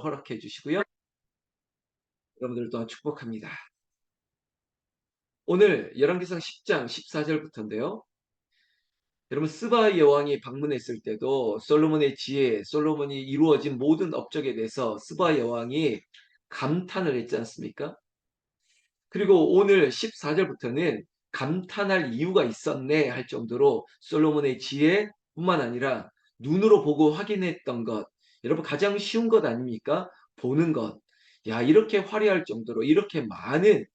허락해 주시고요. 여러분들 또한 축복합니다. 오늘 열왕기상 10장 14절부터인데요. 여러분 스바 여왕이 방문했을 때도 솔로몬의 지혜, 솔로몬이 이루어진 모든 업적에 대해서 스바 여왕이 감탄을 했지 않습니까? 그리고 오늘 14절부터는 감탄할 이유가 있었네 할 정도로 솔로몬의 지혜뿐만 아니라 눈으로 보고 확인했던 것, 여러분 가장 쉬운 것 아닙니까? 보는 것. 야, 이렇게 화려할 정도로 이렇게 많은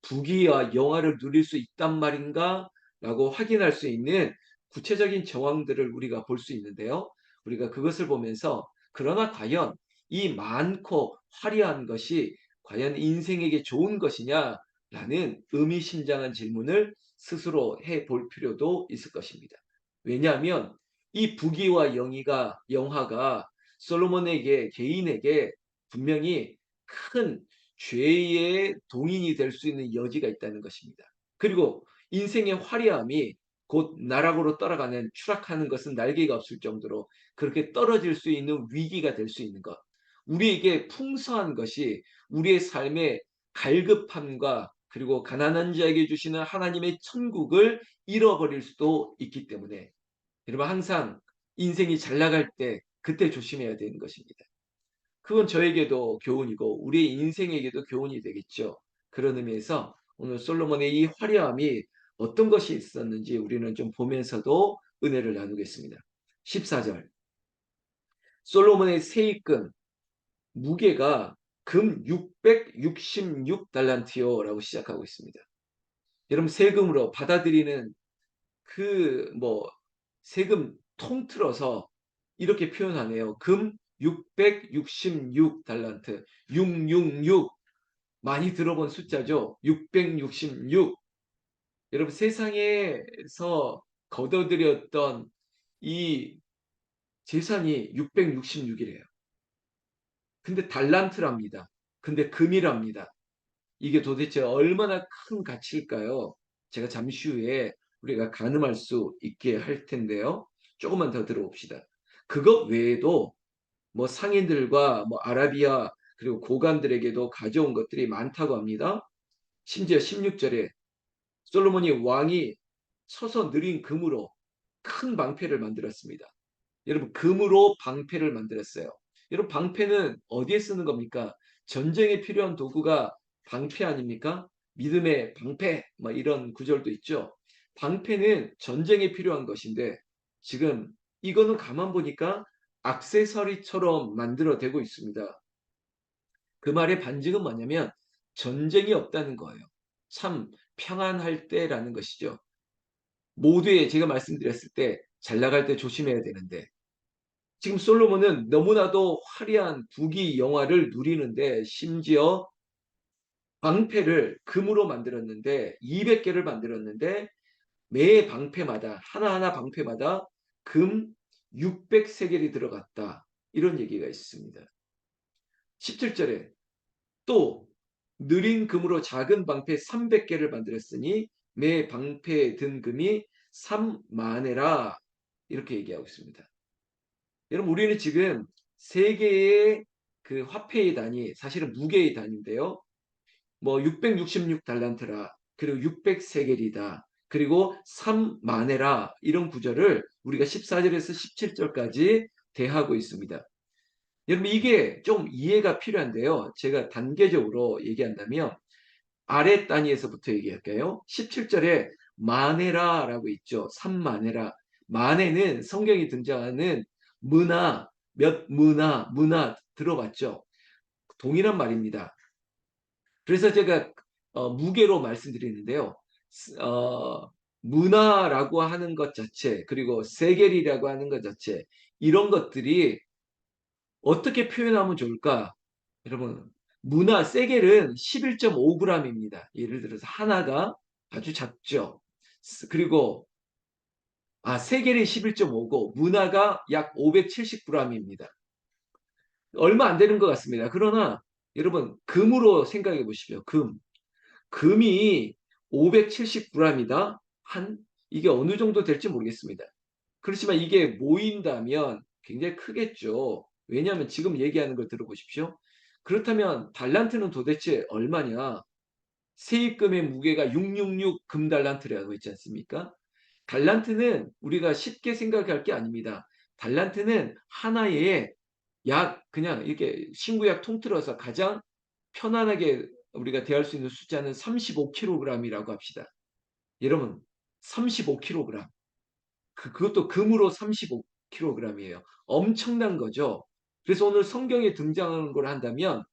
부귀와 영화를 누릴 수 있단 말인가? 라고 확인할 수 있는 구체적인 정황들을 우리가 볼 수 있는데요. 우리가 그것을 보면서 그러나 과연 이 많고 화려한 것이 과연 인생에게 좋은 것이냐? 라는 의미심장한 질문을 스스로 해볼 필요도 있을 것입니다. 왜냐하면 이 부귀와 영화가 솔로몬에게 개인에게 분명히 큰 죄의 동인이 될 수 있는 여지가 있다는 것입니다. 그리고 인생의 화려함이 곧 나락으로 떠나가는 추락하는 것은 날개가 없을 정도로 그렇게 떨어질 수 있는 위기가 될 수 있는 것. 우리에게 풍성한 것이 우리의 삶의 갈급함과 그리고 가난한 자에게 주시는 하나님의 천국을 잃어버릴 수도 있기 때문에 여러분 항상 인생이 잘 나갈 때 그때 조심해야 되는 것입니다. 그건 저에게도 교훈이고 우리의 인생에게도 교훈이 되겠죠. 그런 의미에서 오늘 솔로몬의 이 화려함이 어떤 것이 있었는지 우리는 좀 보면서도 은혜를 나누겠습니다. 14절 솔로몬의 세입금 무게가 금 666달란트요 라고 시작하고 있습니다. 여러분 세금으로 받아들이는 그 세금 통틀어서 이렇게 표현하네요. 금 666달란트 666 많이 들어본 숫자죠. 666 여러분 세상에서 거둬들였던 이 재산이 666이래요. 근데 달란트랍니다. 근데 금이랍니다. 이게 도대체 얼마나 큰 가치일까요? 제가 잠시 후에 우리가 가늠할 수 있게 할 텐데요. 조금만 더 들어봅시다. 그것 외에도 상인들과 아라비아 그리고 고관들에게도 가져온 것들이 많다고 합니다. 심지어 16절에 솔로몬이 왕이 쳐서 느린 금으로 큰 방패를 만들었습니다. 여러분 금으로 방패를 만들었어요. 여러분 방패는 어디에 쓰는 겁니까? 전쟁에 필요한 도구가 방패 아닙니까? 믿음의 방패 이런 구절도 있죠. 방패는 전쟁에 필요한 것인데 지금 이거는 가만 보니까 액세서리처럼 만들어되고 있습니다. 그 말의 반증은 뭐냐면 전쟁이 없다는 거예요. 참 평안할 때라는 것이죠. 모두의 제가 말씀드렸을 때 잘 나갈 때 조심해야 되는데 지금 솔로몬은 너무나도 화려한 부귀 영화를 누리는데 심지어 방패를 금으로 만들었는데 200개를 만들었는데 매 방패마다 하나하나 방패마다 금 600세겔이 들어갔다. 이런 얘기가 있습니다. 17절에 또 느린 금으로 작은 방패 300개를 만들었으니 매 방패에 든 금이 3만에라 이렇게 얘기하고 있습니다. 여러분 우리는 지금 세계의 그 화폐의 단위 사실은 무게의 단위인데요. 666달란트라 그리고 600세겔이다. 그리고 3만에라 이런 구절을 우리가 14절에서 17절까지 대하고 있습니다. 여러분 이게 좀 이해가 필요한데요. 제가 단계적으로 얘기한다면 아래 단위에서부터 얘기할까요? 17절에 마네라라고 있죠. 3마네라. 마네는 성경이 등장하는 문화, 문화 들어봤죠? 동일한 말입니다. 그래서 제가 무게로 말씀드리는데요. 문화라고 하는 것 자체 그리고 세겔이라고 하는 것 자체 이런 것들이 어떻게 표현하면 좋을까? 여러분 세겔은 11.5g입니다. 예를 들어서 하나가 아주 작죠. 그리고 세겔이 11.5고 문화가 약 570g입니다. 얼마 안 되는 것 같습니다. 그러나 여러분 금으로 생각해 보십시오. 금이 570g이다. 이게 어느 정도 될지 모르겠습니다. 그렇지만 이게 모인다면 굉장히 크겠죠. 왜냐하면 지금 얘기하는 걸 들어보십시오. 그렇다면 달란트는 도대체 얼마냐? 세입금의 무게가 666 금달란트라고 있지 않습니까? 달란트는 우리가 쉽게 생각할 게 아닙니다. 달란트는 하나의 약 그냥 이렇게 신구약 통틀어서 가장 편안하게 우리가 대할 수 있는 숫자는 35kg이라고 합시다. 여러분 35kg. 그것도 금으로 35kg이에요. 엄청난 거죠. 그래서 오늘 성경에 등장하는 걸 한다면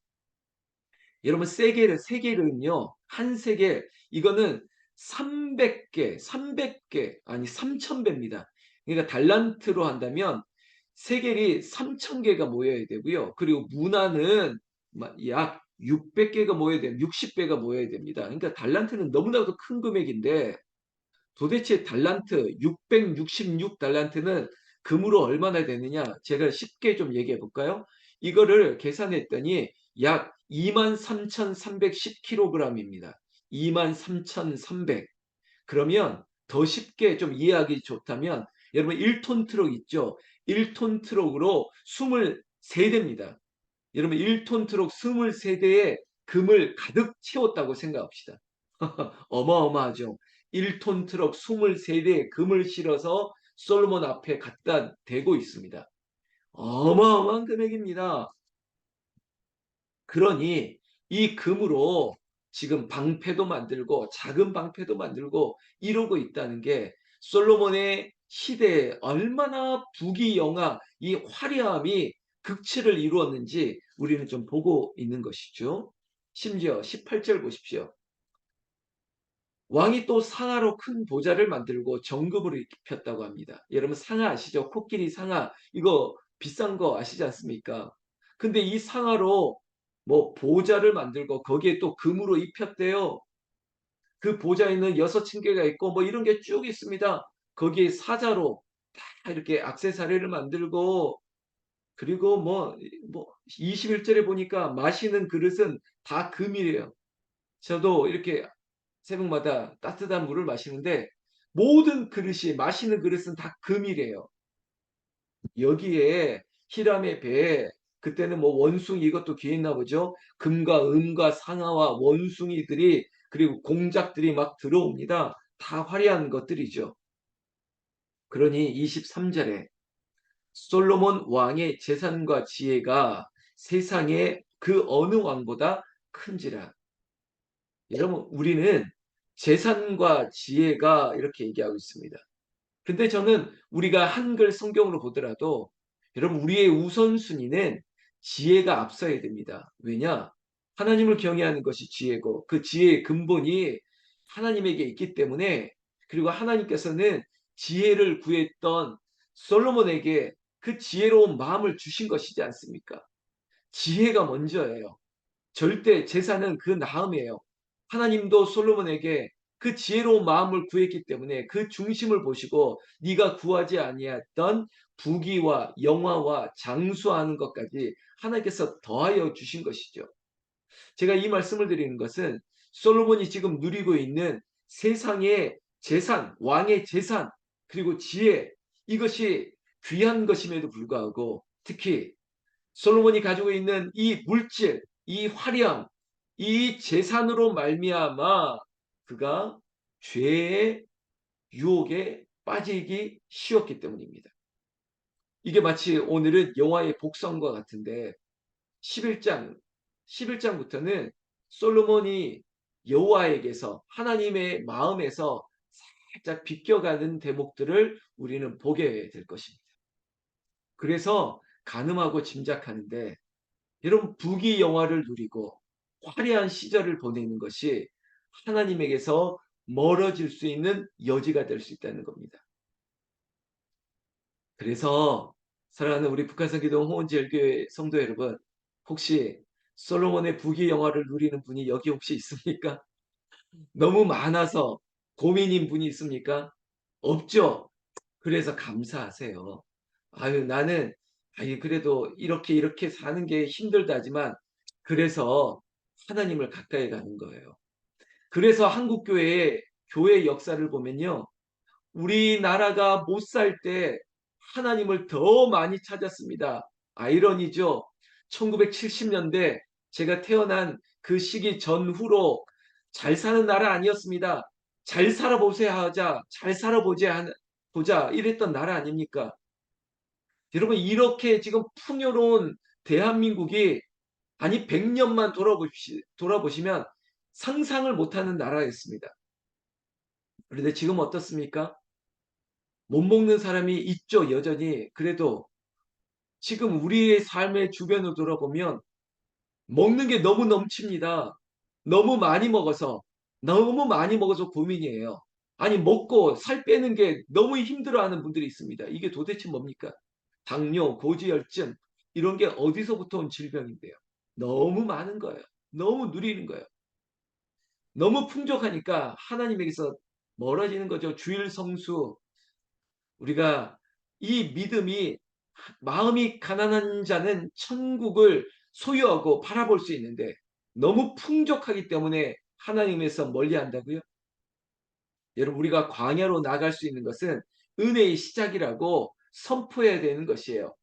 여러분 세겔은요. 한 세겔 이거는 300개, 300개 아니 3000배입니다. 그러니까 달란트로 한다면 세겔이 3000개가 모여야 되고요. 그리고 문화는 약 600개가 모여야 돼요. 60배가 모여야 됩니다. 그러니까 달란트는 너무나도 큰 금액인데 도대체 달란트 666 달란트는 금으로 얼마나 되느냐? 제가 쉽게 좀 얘기해 볼까요? 이거를 계산했더니 약 23,310kg입니다. 23,300. 그러면 더 쉽게 좀 이해하기 좋다면 여러분 1톤 트럭 있죠? 1톤 트럭으로 23대입니다. 여러분 1톤 트럭 23대에 금을 가득 채웠다고 생각합시다. 어마어마하죠. 1톤 트럭 23대에 금을 실어서 솔로몬 앞에 갖다 대고 있습니다. 어마어마한 금액입니다. 그러니 이 금으로 지금 방패도 만들고 작은 방패도 만들고 이러고 있다는 게 솔로몬의 시대에 얼마나 부귀영화 이 화려함이 극치를 이루었는지 우리는 좀 보고 있는 것이죠. 심지어 18절 보십시오. 왕이 또 상아로 큰 보좌를 만들고 정금으로 입혔다고 합니다. 여러분 상아 아시죠? 코끼리 상아 이거 비싼 거 아시지 않습니까? 근데 이 상아로 뭐 보좌를 만들고 거기에 또 금으로 입혔대요. 그 보좌에는 6층계가 있고 뭐 이런 게 쭉 있습니다. 거기에 사자로 다 이렇게 액세서리를 만들고 그리고 뭐 21절에 보니까 마시는 그릇은 다 금이래요. 저도 이렇게 새벽마다 따뜻한 물을 마시는데 모든 그릇이 마시는 그릇은 다 금이래요. 여기에 히람의 배에 그때는 뭐 원숭이 이것도 귀했나 보죠. 금과 음과 상아와 원숭이들이 그리고 공작들이 막 들어옵니다. 다 화려한 것들이죠. 그러니 23절에 솔로몬 왕의 재산과 지혜가 세상의 그 어느 왕보다 큰지라. 여러분 우리는 재산과 지혜가 이렇게 얘기하고 있습니다. 근데 저는 우리가 한글 성경으로 보더라도 여러분 우리의 우선순위는 지혜가 앞서야 됩니다. 왜냐? 하나님을 경외하는 것이 지혜고 그 지혜의 근본이 하나님에게 있기 때문에 그리고 하나님께서는 지혜를 구했던 솔로몬에게 그 지혜로운 마음을 주신 것이지 않습니까? 지혜가 먼저예요. 절대 제사는 그 다음이에요. 하나님도 솔로몬에게 그 지혜로운 마음을 구했기 때문에 그 중심을 보시고 네가 구하지 아니했던 부귀와 영화와 장수하는 것까지 하나님께서 더하여 주신 것이죠. 제가 이 말씀을 드리는 것은 솔로몬이 지금 누리고 있는 세상의 재산, 왕의 재산, 그리고 지혜 이것이 귀한 것임에도 불구하고 특히 솔로몬이 가지고 있는 이 물질, 이 화려함, 이 재산으로 말미암아 그가 죄의 유혹에 빠지기 쉬웠기 때문입니다. 이게 마치 오늘은 영화의 복선과 같은데 11장 11장부터는 솔로몬이 여호와에게서 하나님의 마음에서 살짝 비껴가는 대목들을 우리는 보게 될 것입니다. 그래서 가늠하고 짐작하는데 여러분 부귀 영화를 누리고 화려한 시절을 보내는 것이 하나님에게서 멀어질 수 있는 여지가 될 수 있다는 겁니다. 그래서 사랑하는 우리 북한성기도 홍원제일교회 성도 여러분 혹시 솔로몬의 부귀 영화를 누리는 분이 여기 혹시 있습니까? 너무 많아서 고민인 분이 있습니까? 없죠? 그래서 감사하세요. 아유 나는 아니 그래도 이렇게 사는 게 힘들다지만 그래서 하나님을 가까이 가는 거예요. 그래서 한국 교회의 교회 역사를 보면요. 우리나라가 못 살 때 하나님을 더 많이 찾았습니다. 아이러니죠. 1970년대 제가 태어난 그 시기 전후로 잘 사는 나라 아니었습니다. 잘 살아보세요 하자, 잘 살아보자 보자 이랬던 나라 아닙니까? 여러분 이렇게 지금 풍요로운 대한민국이 아니 100년만 돌아보시면 상상을 못하는 나라였습니다. 그런데 지금 어떻습니까? 못 먹는 사람이 있죠, 여전히. 그래도 지금 우리의 삶의 주변을 돌아보면 먹는 게 너무 넘칩니다. 너무 많이 먹어서, 너무 많이 먹어서 고민이에요. 아니, 먹고 살 빼는 게 너무 힘들어하는 분들이 있습니다. 이게 도대체 뭡니까? 당뇨, 고지혈증, 이런 게 어디서부터 온 질병인데요. 너무 많은 거예요. 너무 누리는 거예요. 너무 풍족하니까 하나님에게서 멀어지는 거죠. 주일 성수. 우리가 이 믿음이 마음이 가난한 자는 천국을 소유하고 바라볼 수 있는데 너무 풍족하기 때문에 하나님에서 멀리한다고요? 여러분 우리가 광야로 나갈 수 있는 것은 은혜의 시작이라고 선포해야 되는 것이에요.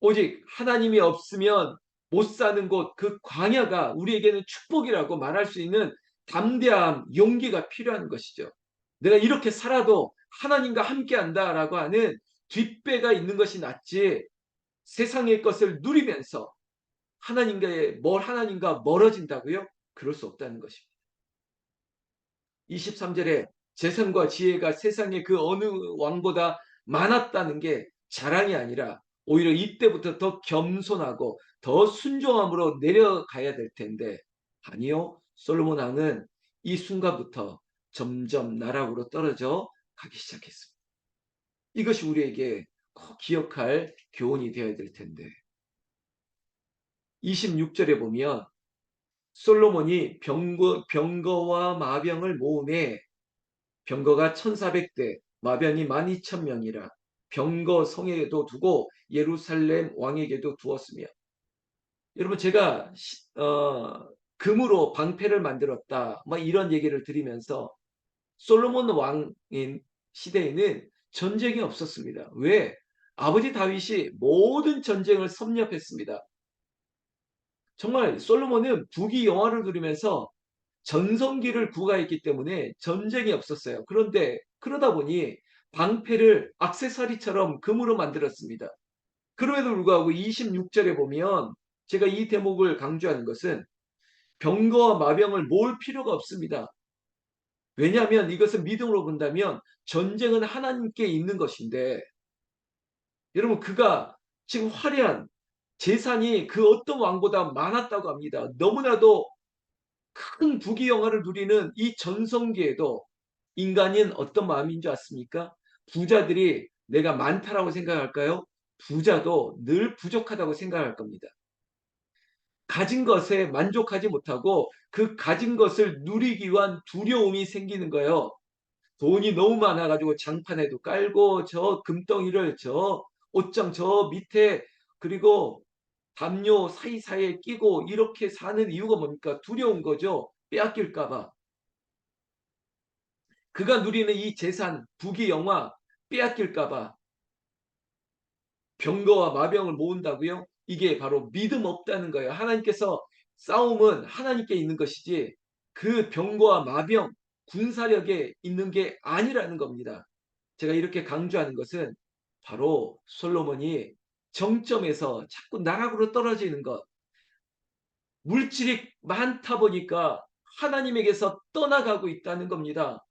오직 하나님이 없으면 못 사는 곳, 그 광야가 우리에게는 축복이라고 말할 수 있는 담대함, 용기가 필요한 것이죠. 내가 이렇게 살아도 하나님과 함께한다라고 하는 뒷배가 있는 것이 낫지 세상의 것을 누리면서 하나님과 멀어진다고요? 그럴 수 없다는 것입니다. 23절에 재산과 지혜가 세상의 그 어느 왕보다 많았다는 게 자랑이 아니라 오히려 이때부터 더 겸손하고 더 순종함으로 내려가야 될 텐데 아니요. 솔로몬 왕은 이 순간부터 점점 나락으로 떨어져 가기 시작했습니다. 이것이 우리에게 꼭 기억할 교훈이 되어야 될 텐데 26절에 보면 솔로몬이 병거와 마병을 모음에 병거가 1400대, 마병이 12,000명이라 병거 성에도 두고 예루살렘 왕에게도 두었으며 여러분 제가 금으로 방패를 만들었다 뭐 이런 얘기를 드리면서 솔로몬 왕인 시대에는 전쟁이 없었습니다. 왜? 아버지 다윗이 모든 전쟁을 섭렵했습니다. 정말 솔로몬은 부귀영화를 누리면서 전성기를 구가했기 때문에 전쟁이 없었어요. 그런데 그러다 보니 방패를 액세서리처럼 금으로 만들었습니다. 그럼에도 불구하고 26절에 보면 제가 이 대목을 강조하는 것은 병거와 마병을 모을 필요가 없습니다. 왜냐하면 이것은 믿음으로 본다면 전쟁은 하나님께 있는 것인데 여러분 그가 지금 화려한 재산이 그 어떤 왕보다 많았다고 합니다. 너무나도 큰 부귀영화를 누리는 이 전성기에도 인간은 어떤 마음인 줄 아십니까? 부자들이 내가 많다라고 생각할까요? 부자도 늘 부족하다고 생각할 겁니다. 가진 것에 만족하지 못하고 그 가진 것을 누리기 위한 두려움이 생기는 거예요. 돈이 너무 많아가지고 장판에도 깔고 저 금덩이를 저 옷장 저 밑에 그리고 담요 사이사이에 끼고 이렇게 사는 이유가 뭡니까? 두려운 거죠. 빼앗길까 봐. 그가 누리는 이 재산, 부귀영화 빼앗길까 봐 병거와 마병을 모은다고요? 이게 바로 믿음 없다는 거예요. 하나님께서 싸움은 하나님께 있는 것이지 그 병거와 마병, 군사력에 있는 게 아니라는 겁니다. 제가 이렇게 강조하는 것은 바로 솔로몬이 정점에서 자꾸 나락으로 떨어지는 것, 물질이 많다 보니까 하나님에게서 떠나가고 있다는 겁니다.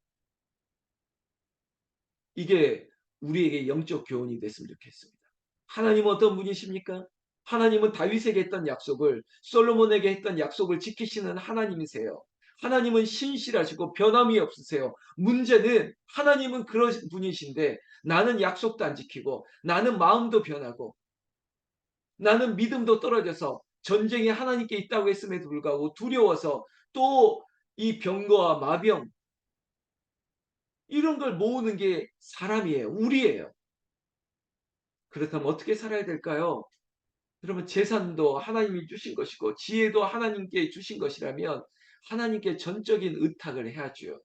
이게 우리에게 영적 교훈이 됐으면 좋겠습니다. 하나님은 어떤 분이십니까? 하나님은 다윗에게 했던 약속을 솔로몬에게 했던 약속을 지키시는 하나님이세요. 하나님은 신실하시고 변함이 없으세요. 문제는 하나님은 그런 분이신데 나는 약속도 안 지키고 나는 마음도 변하고 나는 믿음도 떨어져서 전쟁이 하나님께 있다고 했음에도 불구하고 두려워서 또 이 병거와 마병 이런 걸 모으는 게 사람이에요. 우리예요. 그렇다면 어떻게 살아야 될까요? 여러분 재산도 하나님이 주신 것이고 지혜도 하나님께 주신 것이라면 하나님께 전적인 의탁을 해야죠.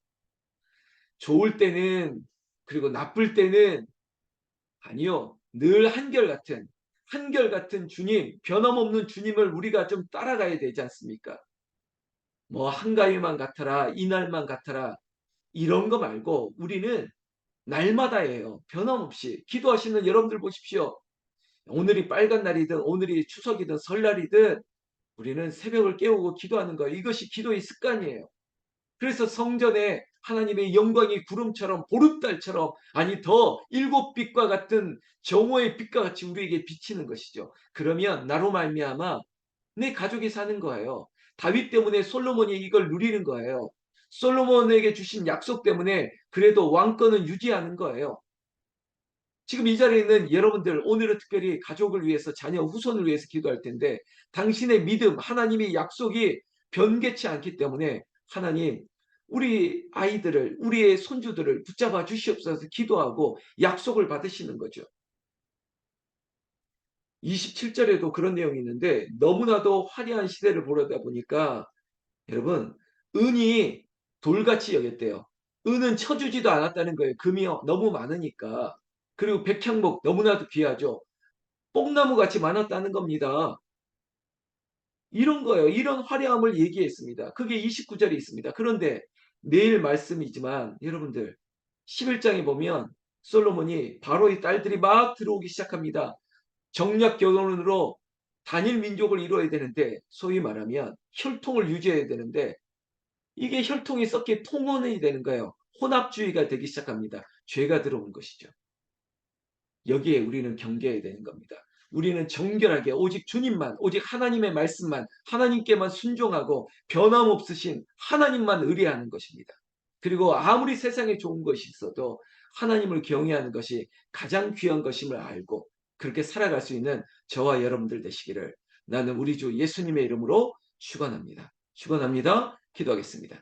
좋을 때는 그리고 나쁠 때는 아니요. 늘 한결같은 한결같은 주님, 변함없는 주님을 우리가 좀 따라가야 되지 않습니까? 뭐 한가위만 같아라, 이날만 같아라 이런 거 말고 우리는 날마다예요. 변함없이. 기도하시는 여러분들 보십시오. 오늘이 빨간 날이든 오늘이 추석이든 설날이든 우리는 새벽을 깨우고 기도하는 거예요. 이것이 기도의 습관이에요. 그래서 성전에 하나님의 영광이 구름처럼 보름달처럼 아니 더 일곱 빛과 같은 정오의 빛과 같이 우리에게 비치는 것이죠. 그러면 나로 말미암아 내 가족이 사는 거예요. 다윗 때문에 솔로몬이 이걸 누리는 거예요. 솔로몬에게 주신 약속 때문에 그래도 왕권은 유지하는 거예요. 지금 이 자리에 있는 여러분들 오늘은 특별히 가족을 위해서 자녀 후손을 위해서 기도할 텐데 당신의 믿음 하나님의 약속이 변개치 않기 때문에 하나님 우리 아이들을 우리의 손주들을 붙잡아 주시옵소서 기도하고 약속을 받으시는 거죠. 27절에도 그런 내용이 있는데 너무나도 화려한 시대를 보려다 보니까 여러분 은이 돌같이 여겼대요. 은은 쳐주지도 않았다는 거예요. 금이 너무 많으니까. 그리고 백향목 너무나도 귀하죠. 뽕나무 같이 많았다는 겁니다. 이런 거예요. 이런 화려함을 얘기했습니다. 그게 29절에 있습니다. 그런데 내일 말씀이지만 여러분들 11장에 보면 솔로몬이 바로의 딸들이 막 들어오기 시작합니다. 정략 결혼으로 단일 민족을 이루어야 되는데 소위 말하면 혈통을 유지해야 되는데 이게 혈통이 섞여 통혼이 되는 거예요. 혼합주의가 되기 시작합니다. 죄가 들어온 것이죠. 여기에 우리는 경계해야 되는 겁니다. 우리는 정결하게 오직 주님만, 오직 하나님의 말씀만, 하나님께만 순종하고 변함없으신 하나님만 의뢰하는 것입니다. 그리고 아무리 세상에 좋은 것이 있어도 하나님을 경외하는 것이 가장 귀한 것임을 알고 그렇게 살아갈 수 있는 저와 여러분들 되시기를 나는 우리 주 예수님의 이름으로 축원합니다. 축원합니다. 기도하겠습니다.